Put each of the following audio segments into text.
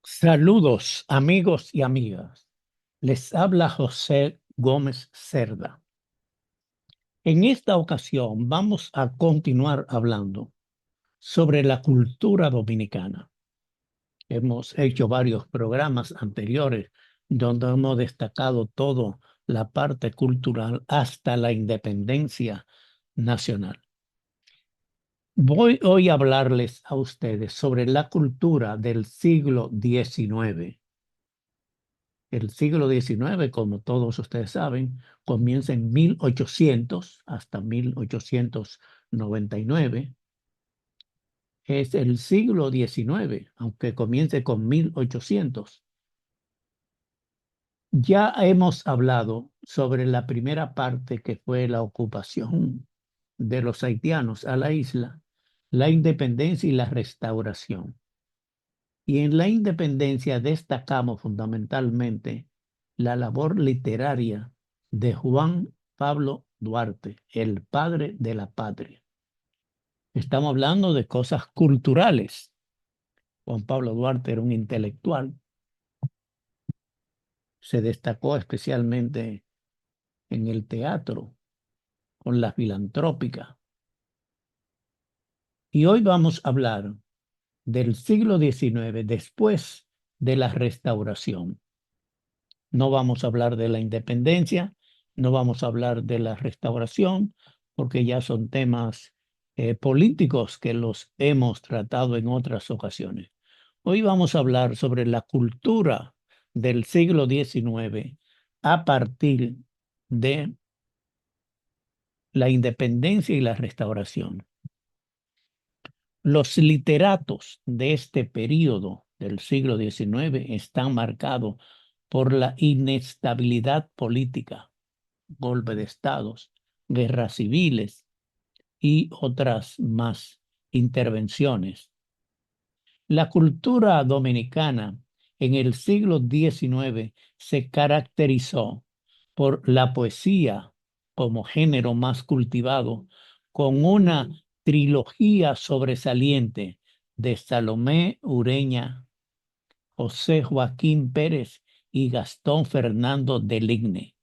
Saludos, amigos y amigas. Les habla José Gómez Cerda. En esta ocasión vamos a continuar hablando sobre la cultura dominicana. Hemos hecho varios programas anteriores donde hemos destacado toda la parte cultural hasta la independencia nacional. Voy hoy a hablarles a ustedes sobre la cultura del siglo XIX. El siglo XIX, como todos ustedes saben, comienza en 1800 hasta 1899. Es el siglo XIX, aunque comience con 1800. Ya hemos hablado sobre la primera parte que fue la ocupación de los haitianos a la isla, la independencia y la restauración. Y en la independencia destacamos fundamentalmente la labor literaria de Juan Pablo Duarte, el padre de la patria. Estamos hablando de cosas culturales. Juan Pablo Duarte era un intelectual, se destacó especialmente en el teatro, con la filantrópica. Y hoy vamos a hablar del siglo XIX después de la restauración. No vamos a hablar de la independencia, no vamos a hablar de la restauración, porque ya son temas políticos que los hemos tratado en otras ocasiones. Hoy vamos a hablar sobre la cultura del siglo XIX a partir de la independencia y la restauración. Los literatos de este periodo del siglo XIX están marcados por la inestabilidad política, golpe de estados, guerras civiles y otras más intervenciones. La cultura dominicana en el siglo XIX se caracterizó por la poesía como género más cultivado, con una trilogía sobresaliente de Salomé Ureña, José Joaquín Pérez y Gastón Fernando de Ligne.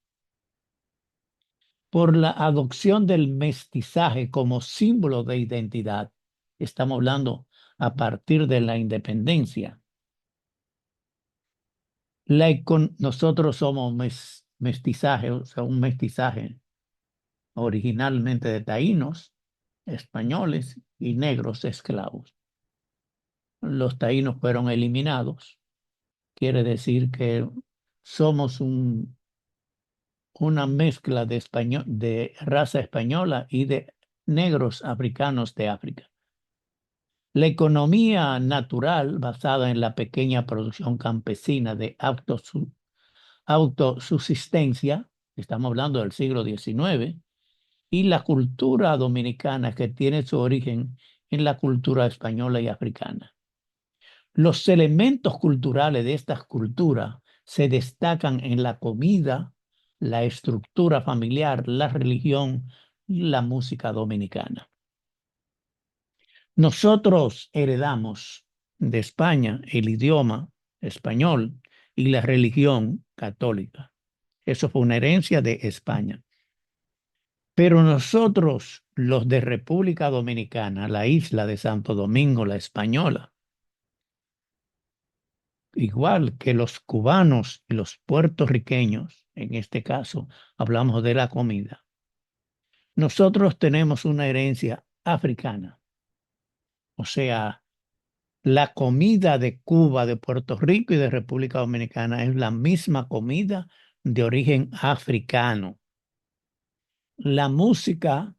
Por la adopción del mestizaje como símbolo de identidad. Estamos hablando a partir de la independencia. Nosotros somos mestizaje, o sea, un mestizaje originalmente de taínos, españoles y negros esclavos. Los taínos fueron eliminados. Quiere decir que somos una mezcla de raza española y de negros africanos de África. La economía natural, basada en la pequeña producción campesina de autosubsistencia, estamos hablando del siglo XIX, y la cultura dominicana que tiene su origen en la cultura española y africana. Los elementos culturales de estas culturas se destacan en la comida, la estructura familiar, la religión y la música dominicana. Nosotros heredamos de España el idioma español y la religión católica. Eso fue una herencia de España. Pero nosotros, los de República Dominicana, la isla de Santo Domingo, la española, igual que los cubanos y los puertorriqueños, en este caso hablamos de la comida, nosotros tenemos una herencia africana. O sea, la comida de Cuba, de Puerto Rico y de República Dominicana es la misma comida de origen africano. La música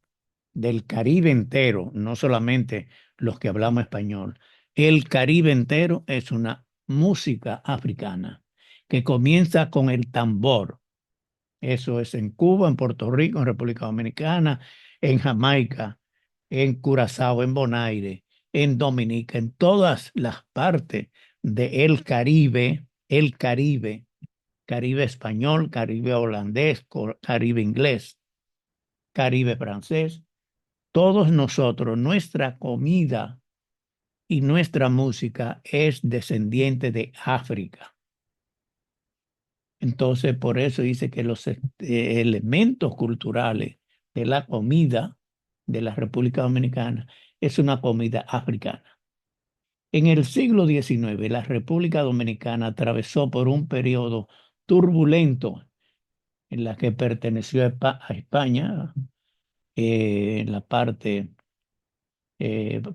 del Caribe entero, no solamente los que hablamos español, el Caribe entero es una música africana que comienza con el tambor. Eso es en Cuba, en Puerto Rico, en República Dominicana, en Jamaica, en Curazao, en Bonaire, en Dominica, en todas las partes del Caribe, el Caribe, Caribe español, Caribe holandés, Caribe inglés, Caribe francés. Todos nosotros, nuestra comida y nuestra música es descendiente de África. Entonces, por eso dice que los elementos culturales de la comida de la República Dominicana es una comida africana. En el siglo XIX, la República Dominicana atravesó por un periodo turbulento en la que perteneció a España, en la parte,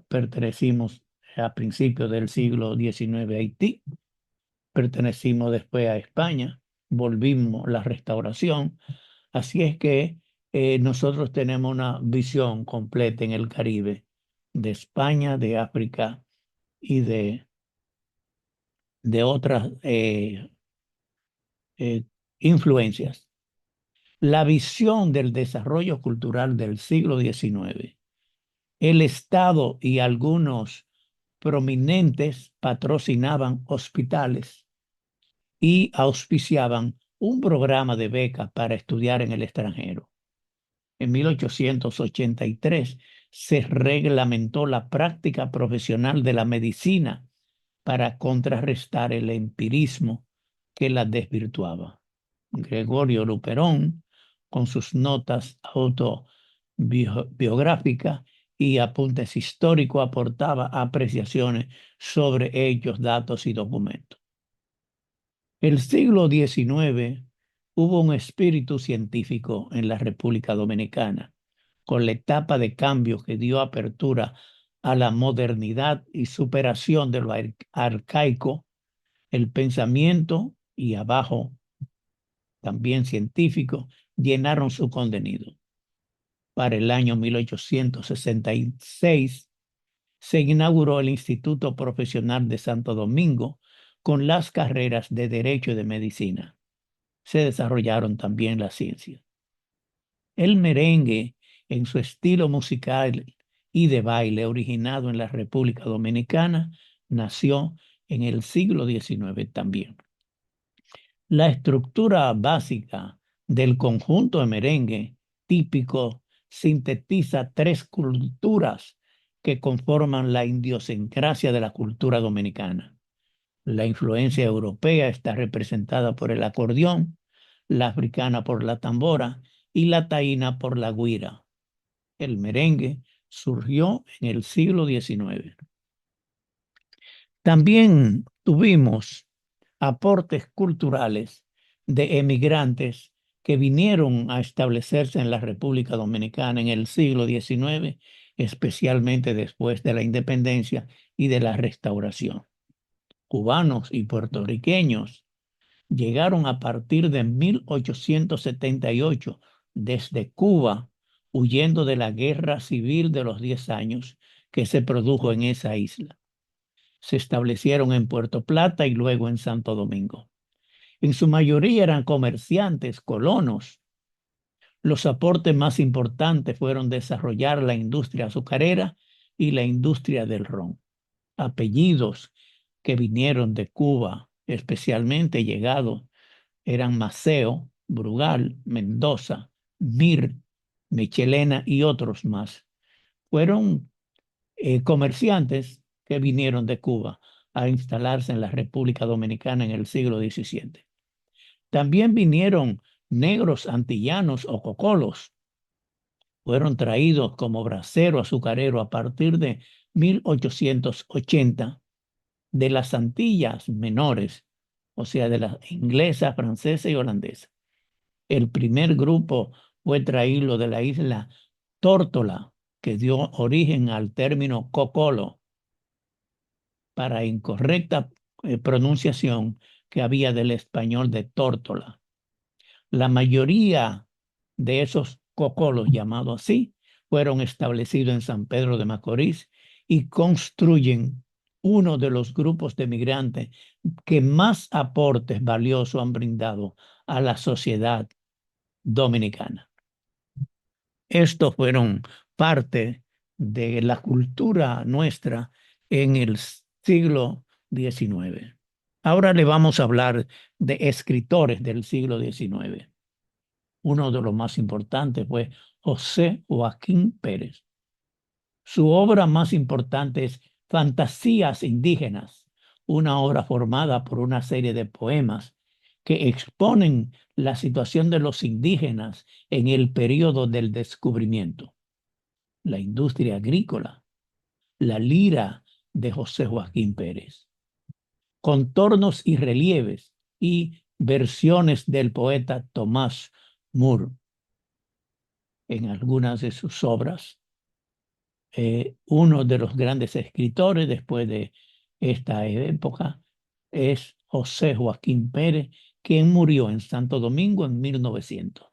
pertenecimos a principios del siglo XIX a Haití, pertenecimos después a España, volvimos la restauración. Así es que nosotros tenemos una visión completa en el Caribe de España, de África y de otras influencias. La visión del desarrollo cultural del siglo XIX, el Estado y algunos prominentes patrocinaban hospitales y auspiciaban un programa de becas para estudiar en el extranjero. En 1883 se reglamentó la práctica profesional de la medicina para contrarrestar el empirismo que la desvirtuaba. Gregorio Luperón, con sus notas autobiográficas y apuntes históricos, aportaba apreciaciones sobre hechos, datos y documentos. El siglo XIX hubo un espíritu científico en la República Dominicana, con la etapa de cambio que dio apertura a la modernidad y superación de lo arcaico, el pensamiento y abajo también científico llenaron su contenido. Para el año 1866 se inauguró el Instituto Profesional de Santo Domingo con las carreras de Derecho y de Medicina. Se desarrollaron también las ciencias. El merengue, en su estilo musical y de baile originado en la República Dominicana, nació en el siglo XIX también. La estructura básica del conjunto de merengue típico sintetiza tres culturas que conforman la idiosincrasia de la cultura dominicana. La influencia europea está representada por el acordeón, la africana por la tambora y la taína por la güira. El merengue surgió en el siglo XIX. También tuvimos aportes culturales de emigrantes que vinieron a establecerse en la República Dominicana en el siglo XIX, especialmente después de la independencia y de la restauración. Cubanos y puertorriqueños llegaron a partir de 1878 desde Cuba, huyendo de la guerra civil de los 10 años que se produjo en esa isla. Se establecieron en Puerto Plata y luego en Santo Domingo. En su mayoría eran comerciantes, colonos. Los aportes más importantes fueron desarrollar la industria azucarera y la industria del ron. Apellidos que vinieron de Cuba, especialmente llegados, eran Maceo, Brugal, Mendoza, Mir, Michelena y otros más. Fueron comerciantes que vinieron de Cuba a instalarse en la República Dominicana en el siglo XVII. También vinieron negros antillanos o cocolos. Fueron traídos como bracero azucarero a partir de 1880 de las Antillas Menores, o sea, de las inglesa, francesa y holandesa. El primer grupo fue traído de la isla Tórtola, que dio origen al término cocolo, para incorrecta pronunciación que había del español de tórtola. La mayoría de esos cocolos, llamados así, fueron establecidos en San Pedro de Macorís y construyen uno de los grupos de migrantes que más aportes valiosos han brindado a la sociedad dominicana. Estos fueron parte de la cultura nuestra en el siglo XIX. Ahora le vamos a hablar de escritores del siglo XIX. Uno de los más importantes fue José Joaquín Pérez. Su obra más importante es Fantasías indígenas, una obra formada por una serie de poemas que exponen la situación de los indígenas en el periodo del descubrimiento. La industria agrícola, la lira de José Joaquín Pérez. Contornos y relieves y versiones del poeta Tomás Moore en algunas de sus obras. Uno de los grandes escritores después de esta época es José Joaquín Pérez, quien murió en Santo Domingo en 1900.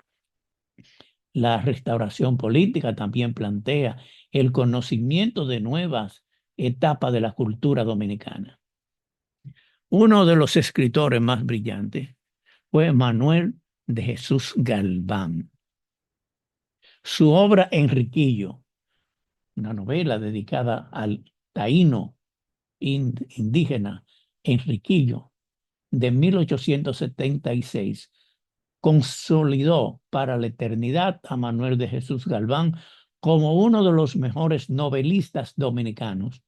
La restauración política también plantea el conocimiento de nuevas etapas de la cultura dominicana. Uno de los escritores más brillantes fue Manuel de Jesús Galván. Su obra Enriquillo, una novela dedicada al taíno indígena Enriquillo, de 1876, consolidó para la eternidad a Manuel de Jesús Galván como uno de los mejores novelistas dominicanos.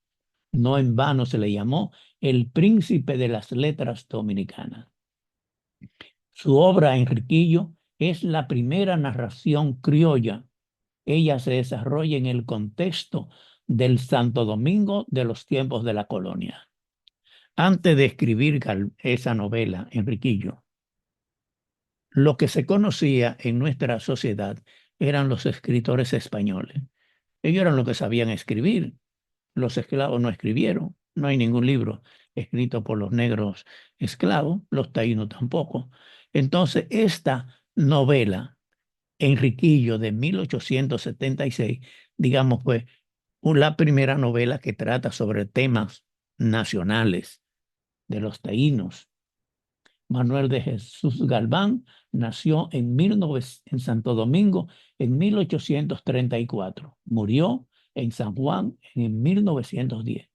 No en vano se le llamó el príncipe de las letras dominicanas. Su obra Enriquillo es la primera narración criolla. Ella se desarrolla en el contexto del Santo Domingo de los tiempos de la colonia. Antes de escribir esa novela, Enriquillo, lo que se conocía en nuestra sociedad eran los escritores españoles. Ellos eran los que sabían escribir. Los esclavos no escribieron. No hay ningún libro escrito por los negros esclavos, los taínos tampoco. Entonces, esta novela, Enriquillo, de 1876, digamos, fue la primera novela que trata sobre temas nacionales de los taínos. Manuel de Jesús Galván nació en Santo Domingo en 1834. Murió en San Juan en 1910.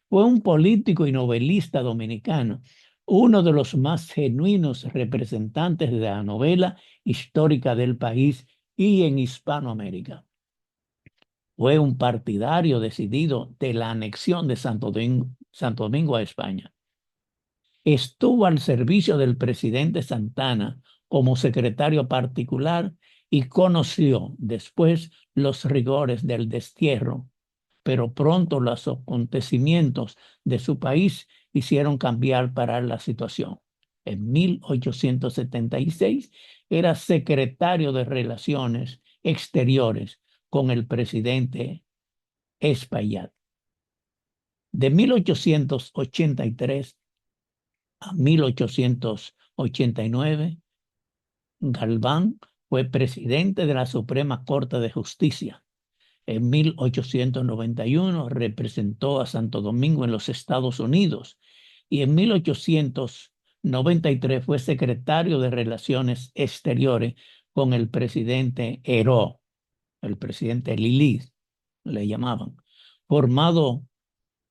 Fue un político y novelista dominicano, uno de los más genuinos representantes de la novela histórica del país y en Hispanoamérica. Fue un partidario decidido de la anexión de Santo Domingo a España. Estuvo al servicio del presidente Santana como secretario particular y conoció después los rigores del destierro, pero pronto los acontecimientos de su país hicieron cambiar para la situación. En 1876 era secretario de Relaciones Exteriores con el presidente Espaillat. De 1883 a 1889, Galván fue presidente de la Suprema Corte de Justicia. En 1891 representó a Santo Domingo en los Estados Unidos y en 1893 fue secretario de Relaciones Exteriores con el presidente Heró, el presidente Lili, le llamaban. Formado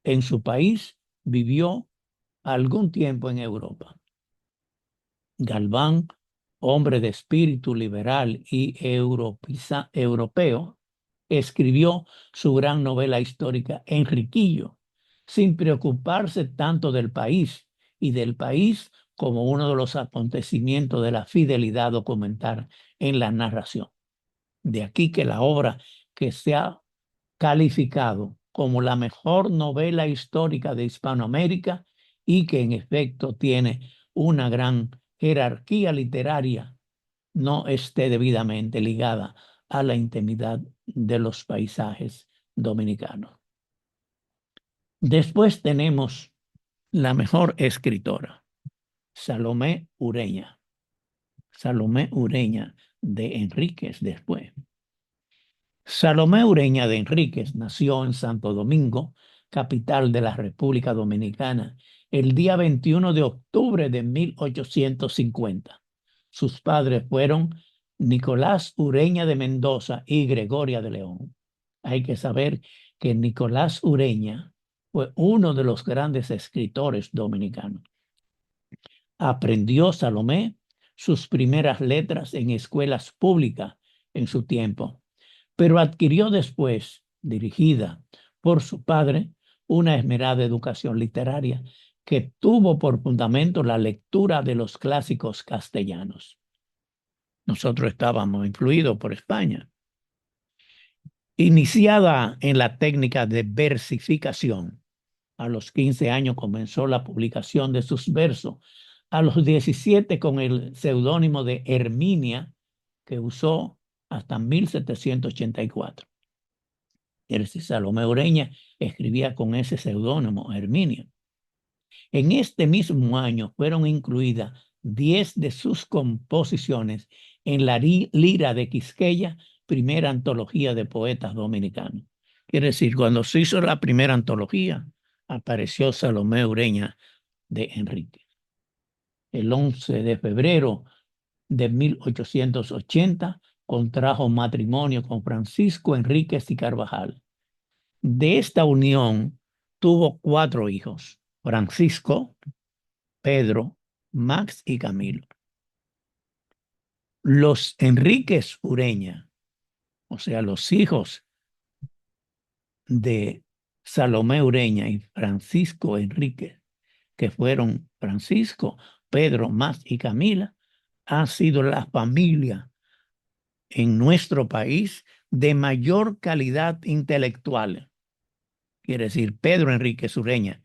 en su país, vivió algún tiempo en Europa. Galván, hombre de espíritu liberal y europeo, escribió su gran novela histórica Enriquillo, sin preocuparse tanto del país como uno de los acontecimientos de la fidelidad documental en la narración. De aquí que la obra, que se ha calificado como la mejor novela histórica de Hispanoamérica y que en efecto tiene una gran jerarquía literaria, no esté debidamente ligada a la intimidad de los paisajes dominicanos. Después tenemos la mejor escritora, Salomé Ureña. Salomé Ureña de Enríquez después. Salomé Ureña de Enríquez nació en Santo Domingo, capital de la República Dominicana, el día 21 de octubre de 1850. Sus padres fueron Nicolás Ureña de Mendoza y Gregoria de León. Hay que saber que Nicolás Ureña fue uno de los grandes escritores dominicanos. Aprendió Salomé sus primeras letras en escuelas públicas en su tiempo, pero adquirió después, dirigida por su padre, una esmerada educación literaria que tuvo por fundamento la lectura de los clásicos castellanos. Nosotros estábamos influidos por España. Iniciada en la técnica de versificación, a los 15 años comenzó la publicación de sus versos. A los 17 con el seudónimo de Herminia, que usó hasta 1784. Es decir, Salomé Ureña escribía con ese seudónimo, Herminia. En este mismo año fueron incluidas 10 de sus composiciones en la Lira de Quisqueya, primera antología de poetas dominicanos. Quiere decir, cuando se hizo la primera antología, apareció Salomé Ureña de Enrique. El 11 de febrero de 1880 contrajo matrimonio con Francisco Enríquez y Carvajal. De esta unión tuvo 4 hijos: Francisco, Pedro, Max y Camilo. Los Enríquez Ureña, o sea, los hijos de Salomé Ureña y Francisco Enríquez, que fueron Francisco, Pedro, Max y Camila, ha sido la familia en nuestro país de mayor calidad intelectual. Quiere decir, Pedro Enríquez Ureña,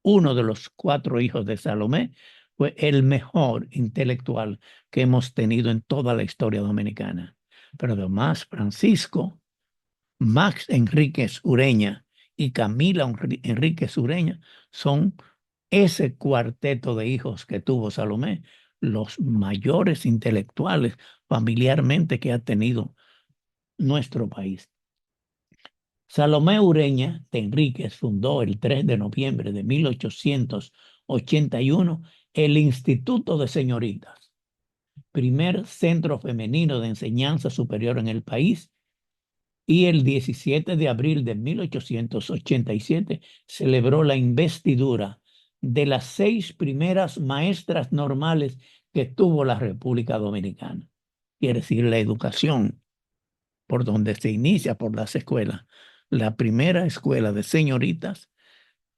uno de los 4 hijos de Salomé, fue el mejor intelectual que hemos tenido en toda la historia dominicana. Pero además, Francisco, Max Enríquez Ureña y Camila Enríquez Ureña son ese cuarteto de hijos que tuvo Salomé, los mayores intelectuales familiarmente que ha tenido nuestro país. Salomé Ureña de Enríquez fundó el 3 de noviembre de 1881 el Instituto de Señoritas, primer centro femenino de enseñanza superior en el país, y el 17 de abril de 1887 celebró la investidura de las 6 primeras maestras normales que tuvo la República Dominicana. Quiere decir, la educación por donde se inicia, por las escuelas. La primera escuela de señoritas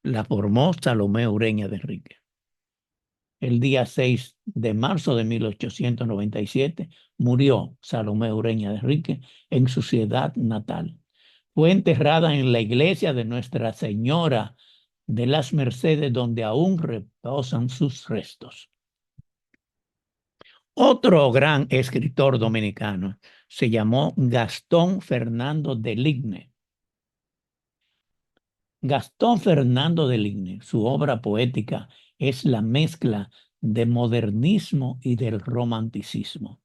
la formó Salomé Ureña de Enrique. El día 6 de marzo de 1897 murió Salomé Ureña de Enrique en su ciudad natal. Fue enterrada en la iglesia de Nuestra Señora de las Mercedes, donde aún reposan sus restos. Otro gran escritor dominicano se llamó Gastón Fernando de Ligne. Gastón Fernando de Ligne, su obra poética es la mezcla de modernismo y del romanticismo.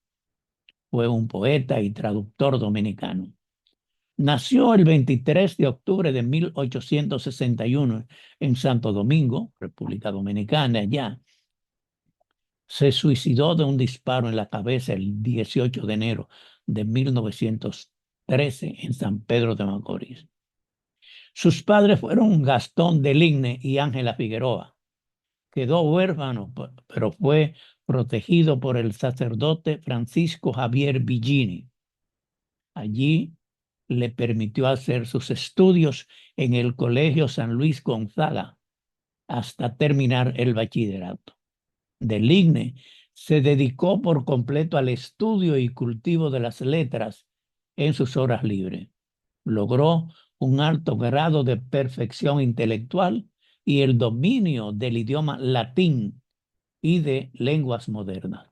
Fue un poeta y traductor dominicano. Nació el 23 de octubre de 1861 en Santo Domingo, República Dominicana, allá. Se suicidó de un disparo en la cabeza el 18 de enero de 1913 en San Pedro de Macorís. Sus padres fueron Gastón de Ligne y Ángela Figueroa. Quedó huérfano, pero fue protegido por el sacerdote Francisco Javier Villini. Allí le permitió hacer sus estudios en el Colegio San Luis Gonzaga hasta terminar el bachillerato. De Ligne se dedicó por completo al estudio y cultivo de las letras en sus horas libres. Logró un alto grado de perfección intelectual y el dominio del idioma latín y de lenguas modernas.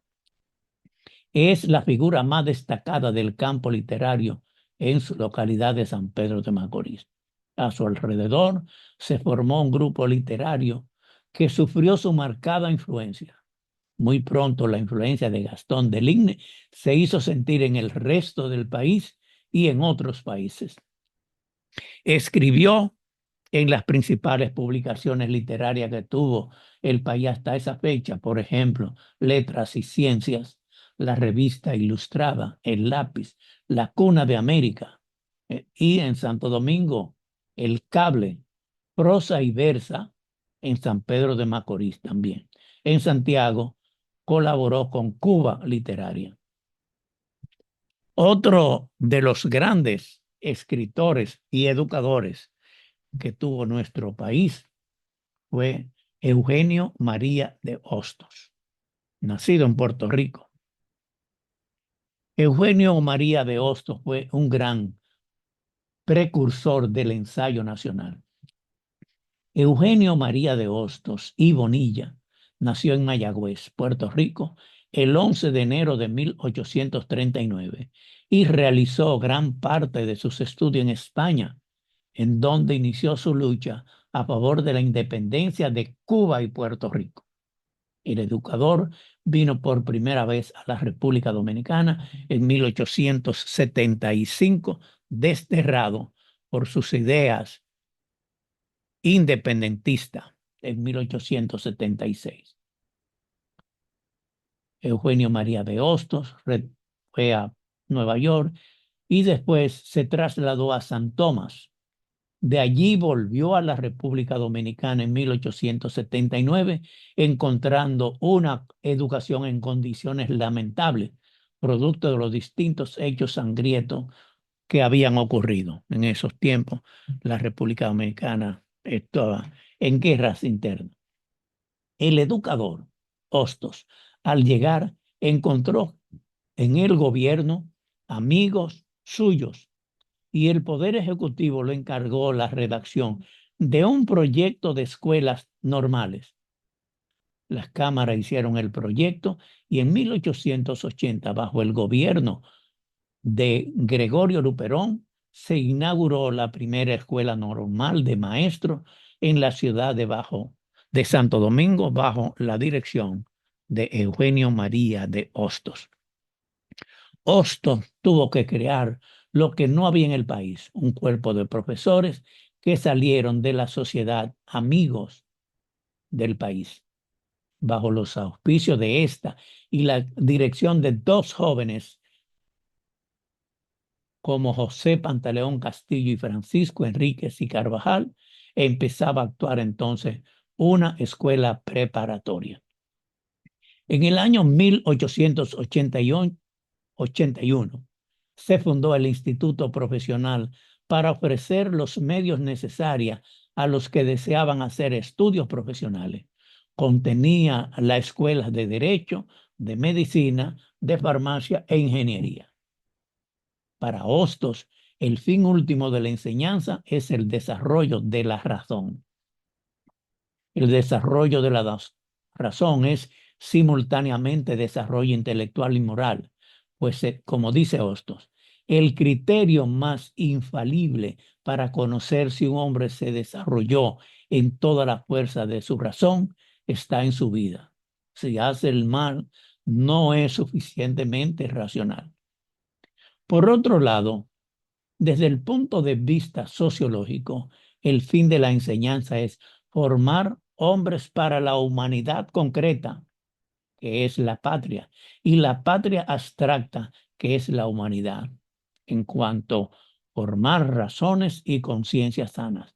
Es la figura más destacada del campo literario en su localidad de San Pedro de Macorís. A su alrededor se formó un grupo literario que sufrió su marcada influencia. Muy pronto la influencia de Gastón de Ligne se hizo sentir en el resto del país y en otros países. Escribió en las principales publicaciones literarias que tuvo el país hasta esa fecha, por ejemplo, Letras y Ciencias, la Revista Ilustrada, El Lápiz, La Cuna de América, y en Santo Domingo, El Cable, Prosa y Versa, en San Pedro de Macorís también. En Santiago colaboró con Cuba Literaria. Otro de los grandes escritores y educadores que tuvo nuestro país fue Eugenio María de Hostos, nacido en Puerto Rico. Eugenio María de Hostos fue un gran precursor del ensayo nacional. Eugenio María de Hostos y Bonilla nació en Mayagüez, Puerto Rico, el 11 de enero de 1839 y realizó gran parte de sus estudios en España, en donde inició su lucha a favor de la independencia de Cuba y Puerto Rico. El educador vino por primera vez a la República Dominicana en 1875, desterrado por sus ideas independentistas en 1876. Eugenio María de Hostos fue a Nueva York y después se trasladó a San Tomás. De allí volvió a la República Dominicana en 1879, encontrando una educación en condiciones lamentables, producto de los distintos hechos sangrientos que habían ocurrido en esos tiempos. La República Dominicana estaba en guerras internas. El educador Hostos, al llegar, encontró en el gobierno amigos suyos y el Poder Ejecutivo le encargó la redacción de un proyecto de escuelas normales. Las cámaras hicieron el proyecto y en 1880, bajo el gobierno de Gregorio Luperón, se inauguró la primera escuela normal de maestros en la ciudad de Santo Domingo, bajo la dirección de Eugenio María de Hostos. Hostos tuvo que crear lo que no había en el país, un cuerpo de profesores que salieron de la sociedad amigos del país, bajo los auspicios de esta y la dirección de dos jóvenes como José Pantaleón Castillo y Francisco Enríquez y Carvajal. Empezaba a actuar entonces una escuela preparatoria. En el año 1881 se fundó el Instituto Profesional para ofrecer los medios necesarios a los que deseaban hacer estudios profesionales. Contenía las escuelas de Derecho, de Medicina, de Farmacia e Ingeniería. Para Hostos, el fin último de la enseñanza es el desarrollo de la razón. El desarrollo de la razón es simultáneamente desarrollo intelectual y moral, pues como dice Hostos, el criterio más infalible para conocer si un hombre se desarrolló en toda la fuerza de su razón está en su vida. Si hace el mal, no es suficientemente racional. Por otro lado, desde el punto de vista sociológico, el fin de la enseñanza es formar hombres para la humanidad concreta, que es la patria, y la patria abstracta, que es la humanidad, en cuanto a formar razones y conciencias sanas.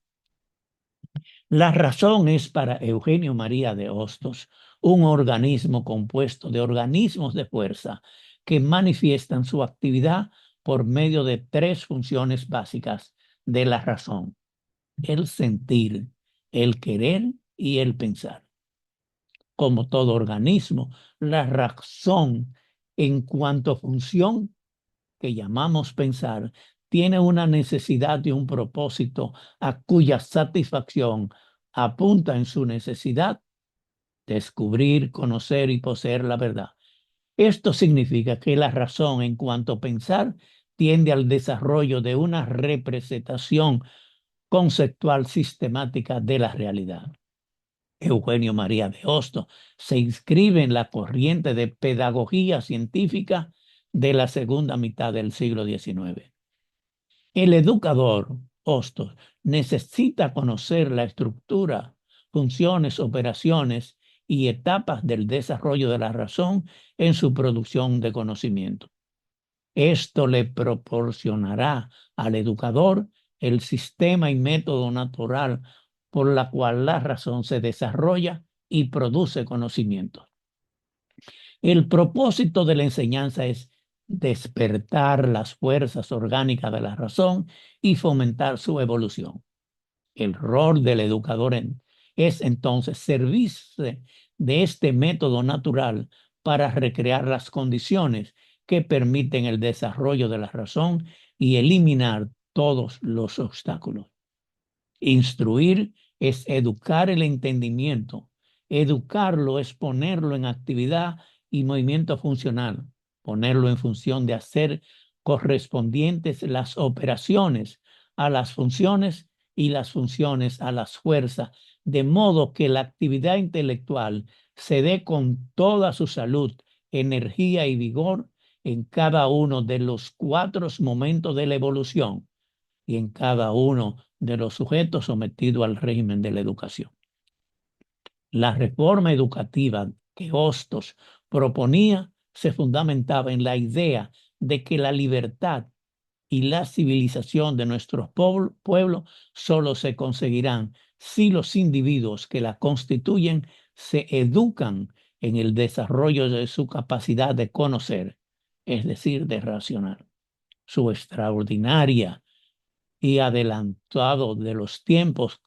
La razón es para Eugenio María de Hostos un organismo compuesto de organismos de fuerza que manifiestan su actividad por medio de tres funciones básicas de la razón: el sentir, el querer y el pensar. Como todo organismo, la razón en cuanto a función que llamamos pensar tiene una necesidad y un propósito a cuya satisfacción apunta en su necesidad descubrir, conocer y poseer la verdad. Esto significa que la razón en cuanto a pensar tiende al desarrollo de una representación conceptual sistemática de la realidad. Eugenio María de Hostos se inscribe en la corriente de pedagogía científica de la segunda mitad del siglo XIX. El educador Hostos necesita conocer la estructura, funciones, operaciones y etapas del desarrollo de la razón en su producción de conocimiento. Esto le proporcionará al educador el sistema y método natural por la cual la razón se desarrolla y produce conocimiento. El propósito de la enseñanza es despertar las fuerzas orgánicas de la razón y fomentar su evolución. El rol del educador es entonces servirse de este método natural para recrear las condiciones que permiten el desarrollo de la razón y eliminar todos los obstáculos. Instruir es educar el entendimiento. Educarlo es ponerlo en actividad y movimiento funcional, ponerlo en función de hacer correspondientes las operaciones a las funciones y las funciones a las fuerzas, de modo que la actividad intelectual se dé con toda su salud, energía y vigor en cada uno de los 4 momentos de la evolución y en cada uno de los sujetos sometidos al régimen de la educación. La reforma educativa que Hostos proponía se fundamentaba en la idea de que la libertad y la civilización de nuestros pueblos solo se conseguirán si los individuos que la constituyen se educan en el desarrollo de su capacidad de conocer, es decir, de razonar. Su extraordinaria y adelantado de los tiempos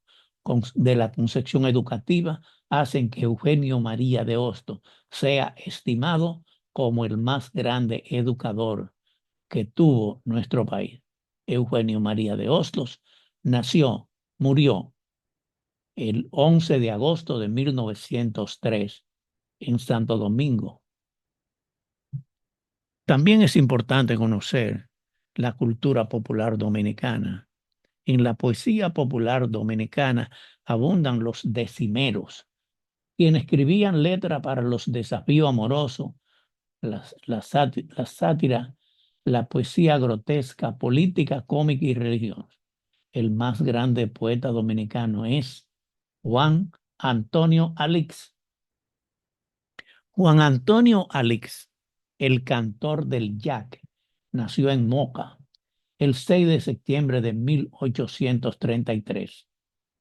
de la concepción educativa hacen que Eugenio María de Hostos sea estimado como el más grande educador que tuvo nuestro país. Eugenio María de Hostos murió el 11 de agosto de 1903 en Santo Domingo. También es importante conocer la cultura popular dominicana. En la poesía popular dominicana abundan los decimeros, quienes escribían letra para los desafíos amorosos, la sátira, la poesía grotesca, política, cómica y religión. El más grande poeta dominicano es Juan Antonio Alix. Juan Antonio Alix, el cantor del yaque, nació en Moca el 6 de septiembre de 1833,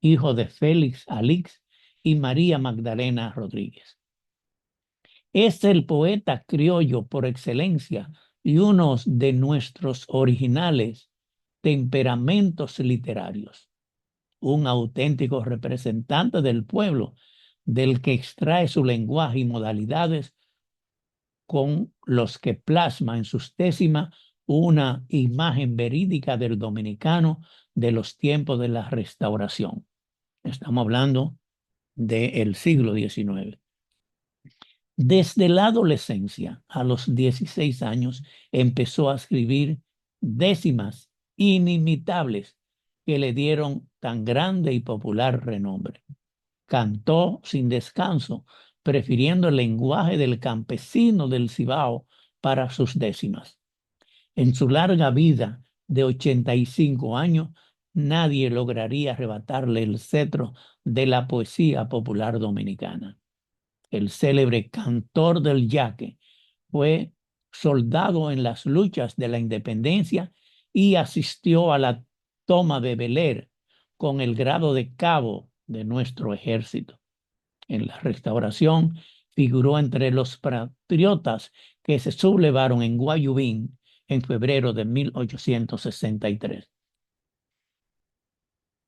hijo de Félix Alix y María Magdalena Rodríguez. Es el poeta criollo por excelencia y uno de nuestros originales temperamentos literarios, un auténtico representante del pueblo, del que extrae su lenguaje y modalidades con los que plasma en sus décimas una imagen verídica del dominicano de los tiempos de la Restauración. Estamos hablando del siglo XIX. Desde la adolescencia, a los 16 años, empezó a escribir décimas inimitables que le dieron tan grande y popular renombre. Cantó sin descanso, prefiriendo el lenguaje del campesino del Cibao para sus décimas. En su larga vida de 85 años, nadie lograría arrebatarle el cetro de la poesía popular dominicana. El célebre cantor del yaque fue soldado en las luchas de la independencia y asistió a la toma de Bel-Air con el grado de cabo de nuestro ejército. En la Restauración figuró entre los patriotas que se sublevaron en Guayubín en febrero de 1863.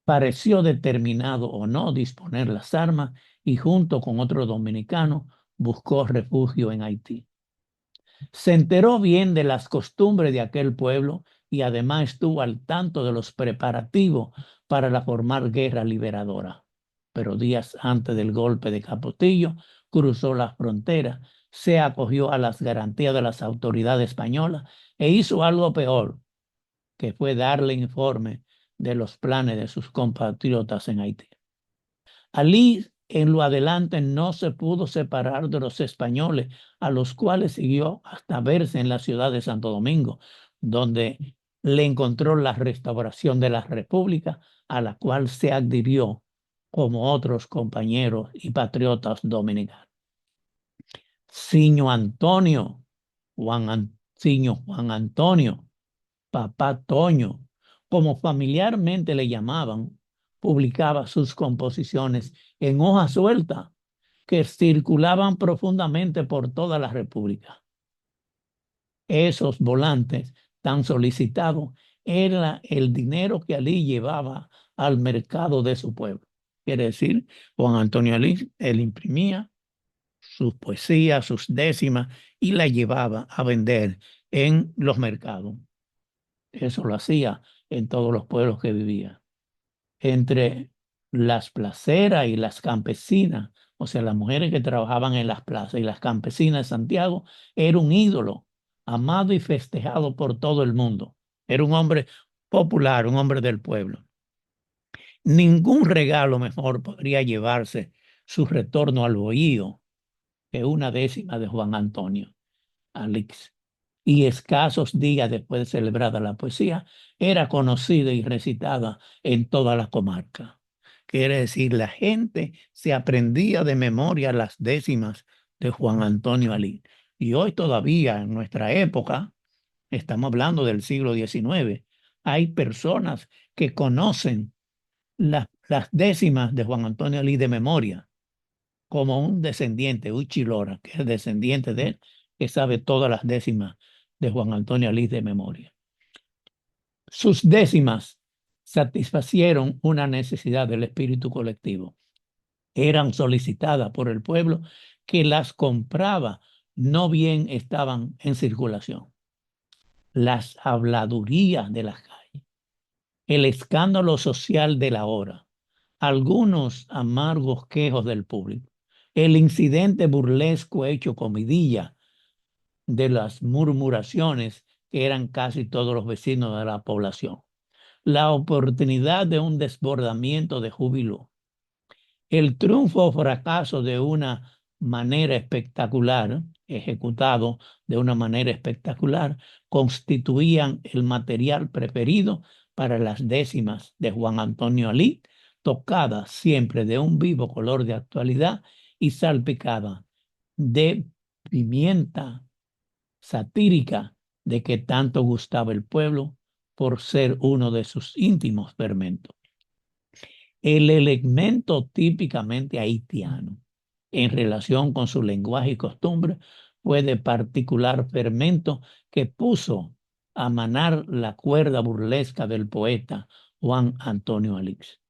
Pareció determinado o no disponer las armas y junto con otro dominicano buscó refugio en Haití. Se enteró bien de las costumbres de aquel pueblo y además estuvo al tanto de los preparativos para la formal guerra liberadora. Pero días antes del golpe de Capotillo, cruzó la frontera, se acogió a las garantías de las autoridades españolas e hizo algo peor, que fue darle informe de los planes de sus compatriotas en Haití. Alí en lo adelante no se pudo separar de los españoles, a los cuales siguió hasta verse en la ciudad de Santo Domingo, donde le encontró la restauración de la República, a la cual se adhirió como otros compañeros y patriotas dominicanos. Siño Antonio, Siño Juan Antonio, Papá Toño, como familiarmente le llamaban, publicaba sus composiciones en hoja suelta que circulaban profundamente por toda la República. Esos volantes tan solicitados era el dinero que Alí llevaba al mercado de su pueblo. Quiere decir, Juan Antonio Alí, él imprimía sus poesías, sus décimas y las llevaba a vender en los mercados. Eso lo hacía en todos los pueblos que vivía. Entre las placeras y las campesinas, o sea, las mujeres que trabajaban en las plazas y las campesinas de Santiago, era un ídolo, amado y festejado por todo el mundo. Era un hombre popular, un hombre del pueblo. Ningún regalo mejor podría llevarse su retorno al bohío que una décima de Juan Antonio Alix. Y escasos días después de celebrada la poesía, era conocida y recitada en toda la comarca. Quiere decir, la gente se aprendía de memoria las décimas de Juan Antonio Alí. Y hoy todavía, en nuestra época, estamos hablando del siglo XIX, hay personas que conocen las décimas de Juan Antonio Alí de memoria, como un descendiente, Uchi Lora, que es descendiente de él, que sabe todas las décimas de Juan Antonio Alí de memoria. Sus décimas satisfacieron una necesidad del espíritu colectivo. Eran solicitadas por el pueblo que las compraba, no bien estaban en circulación. Las habladurías de las calles, el escándalo social de la hora, algunos amargos quejos del público, el incidente burlesco hecho comidilla de las murmuraciones que eran casi todos los vecinos de la población, la oportunidad de un desbordamiento de júbilo, el triunfo o fracaso de una manera espectacular, ejecutado de una manera espectacular, constituían el material preferido para las décimas de Juan Antonio Alí, tocada siempre de un vivo color de actualidad y salpicada de pimienta satírica de que tanto gustaba el pueblo por ser uno de sus íntimos fermentos. El elemento típicamente haitiano en relación con su lenguaje y costumbre fue de particular fermento que puso a manar la cuerda burlesca del poeta Juan Antonio Alix,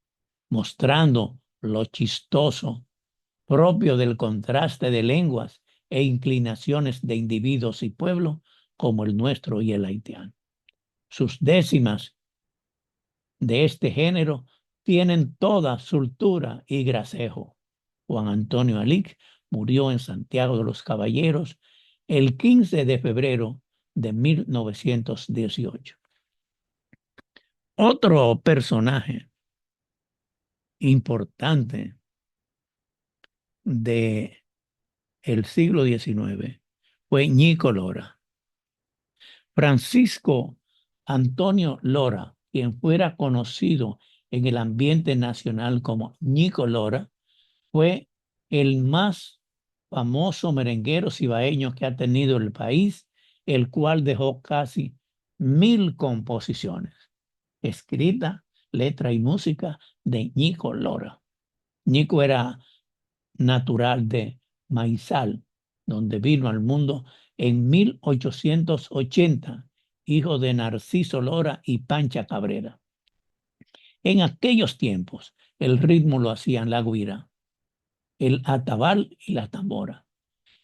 mostrando lo chistoso propio del contraste de lenguas e inclinaciones de individuos y pueblos como el nuestro y el haitiano. Sus décimas de este género tienen toda soltura y gracejo. Juan Antonio Alix murió en Santiago de los Caballeros el 15 de febrero de 1918. Otro personaje importante de el siglo XIX fue Ñico Lora. Francisco Antonio Lora, quien fuera conocido en el ambiente nacional como Ñico Lora, fue el más famoso merenguero cibaeño que ha tenido el país, el cual dejó casi 1000 composiciones, escrita, letra y música de Ñico Lora. Ñico era natural de Maizal, donde vino al mundo en 1880, hijo de Narciso Lora y Pancha Cabrera. En aquellos tiempos, el ritmo lo hacían la güira, el atabal y la tambora.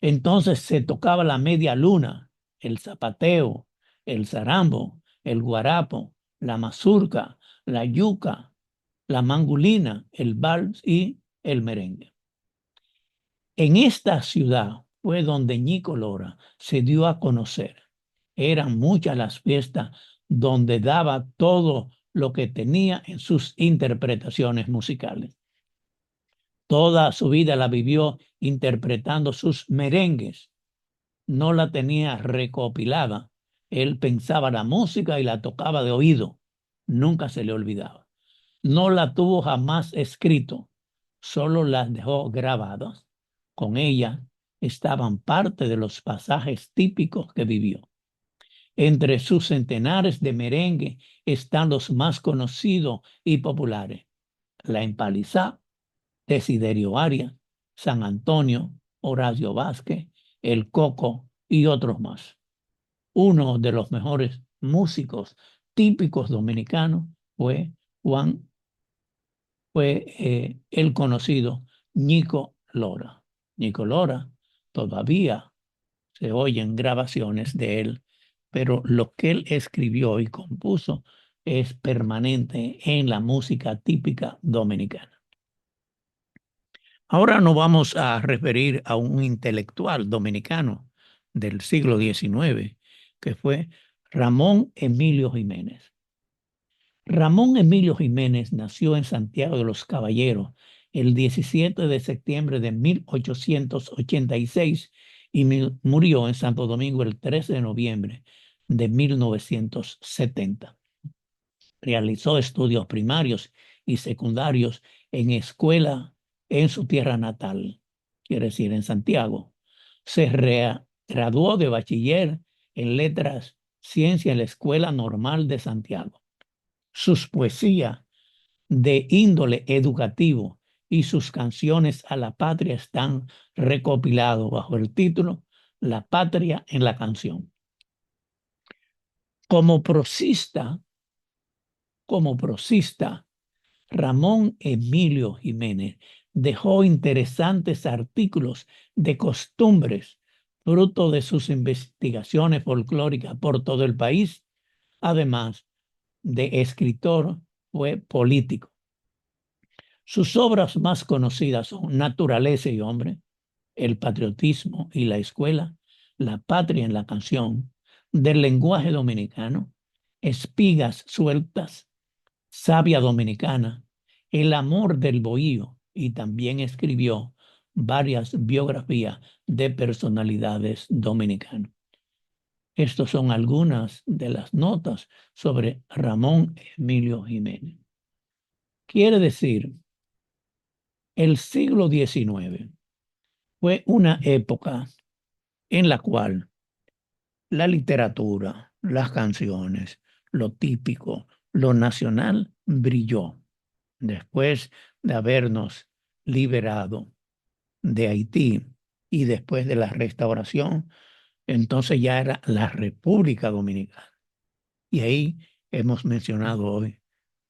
Entonces se tocaba la media luna, el zapateo, el zarambo, el guarapo, la mazurca, la yuca, la mangulina, el vals y el merengue. En esta ciudad fue donde Ñico Lora se dio a conocer. Eran muchas las fiestas donde daba todo lo que tenía en sus interpretaciones musicales. Toda su vida la vivió interpretando sus merengues. No la tenía recopilada. Él pensaba la música y la tocaba de oído. Nunca se le olvidaba. No la tuvo jamás escrito, solo las dejó grabadas. Con ella estaban parte de los pasajes típicos que vivió. Entre sus centenares de merengue están los más conocidos y populares: La Empalizá, Desiderio Arias, San Antonio, Horacio Vázquez, El Coco y otros más. Uno de los mejores músicos típicos dominicanos fue Juan fue el conocido Nico Lora. Nico Lora todavía se oyen grabaciones de él, pero lo que él escribió y compuso es permanente en la música típica dominicana. Ahora nos vamos a referir a un intelectual dominicano del siglo XIX, que fue Ramón Emilio Jiménez. Ramón Emilio Jiménez nació en Santiago de los Caballeros el 17 de septiembre de 1886 y murió en Santo Domingo el 13 de noviembre de 1970. Realizó estudios primarios y secundarios en escuela en su tierra natal, quiere decir en Santiago. Graduó de bachiller en letras, ciencia en la Escuela Normal de Santiago. Sus poesías de índole educativo y sus canciones a la patria están recopilados bajo el título La patria en la canción. Como prosista, como prosista, Ramón Emilio Jiménez dejó interesantes artículos de costumbres, fruto de sus investigaciones folclóricas por todo el país. Además de escritor, fue político. Sus obras más conocidas son Naturaleza y Hombre, El patriotismo y la escuela, La patria en la canción, Del lenguaje dominicano, Espigas sueltas, Savia dominicana, El amor del bohío, y también escribió varias biografías de personalidades dominicanas. Estas son algunas de las notas sobre Ramón Emilio Jiménez. Quiere decir, el siglo XIX fue una época en la cual la literatura, las canciones, lo típico, lo nacional brilló. Después de habernos liberado de Haití y después de la restauración, entonces ya era la República Dominicana. Y ahí hemos mencionado hoy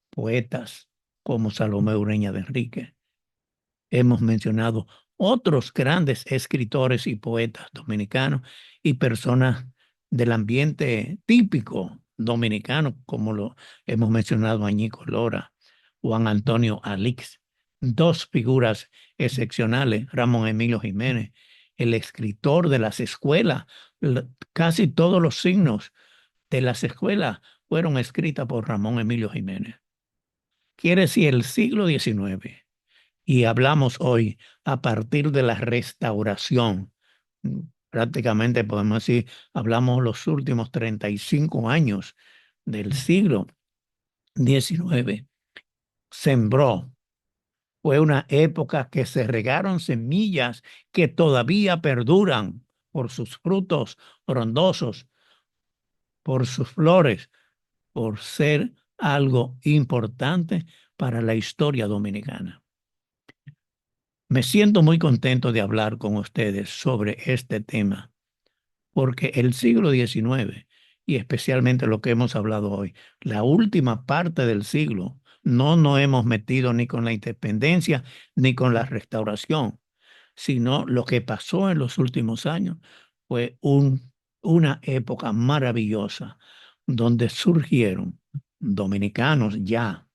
poetas como Salomé Ureña de Enrique. Hemos mencionado otros grandes escritores y poetas dominicanos y personas del ambiente típico dominicano, como lo hemos mencionado a Ñico Lora, Juan Antonio Alix, dos figuras excepcionales, Ramón Emilio Jiménez, el escritor de las escuelas. Casi todos los signos de las escuelas fueron escritas por Ramón Emilio Jiménez. Quiere decir el siglo XIX. Y hablamos hoy a partir de la restauración. Prácticamente podemos decir, hablamos los últimos 35 años del siglo XIX. Sembró. Fue una época que se regaron semillas que todavía perduran por sus frutos frondosos, por sus flores, por ser algo importante para la historia dominicana. Me siento muy contento de hablar con ustedes sobre este tema, porque el siglo XIX, y especialmente lo que hemos hablado hoy, la última parte del siglo, no nos hemos metido ni con la independencia ni con la restauración, sino lo que pasó en los últimos años fue una época maravillosa donde surgieron dominicanos ya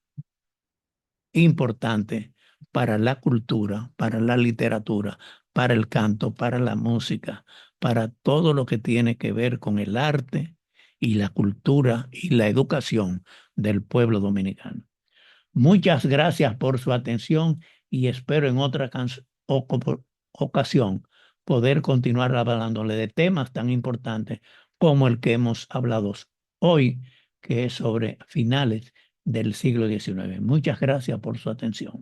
importante para la cultura, para la literatura, para el canto, para la música, para todo lo que tiene que ver con el arte y la cultura y la educación del pueblo dominicano. Muchas gracias por su atención y espero en otra ocasión poder continuar hablándole de temas tan importantes como el que hemos hablado hoy, que es sobre finales del siglo XIX. Muchas gracias por su atención.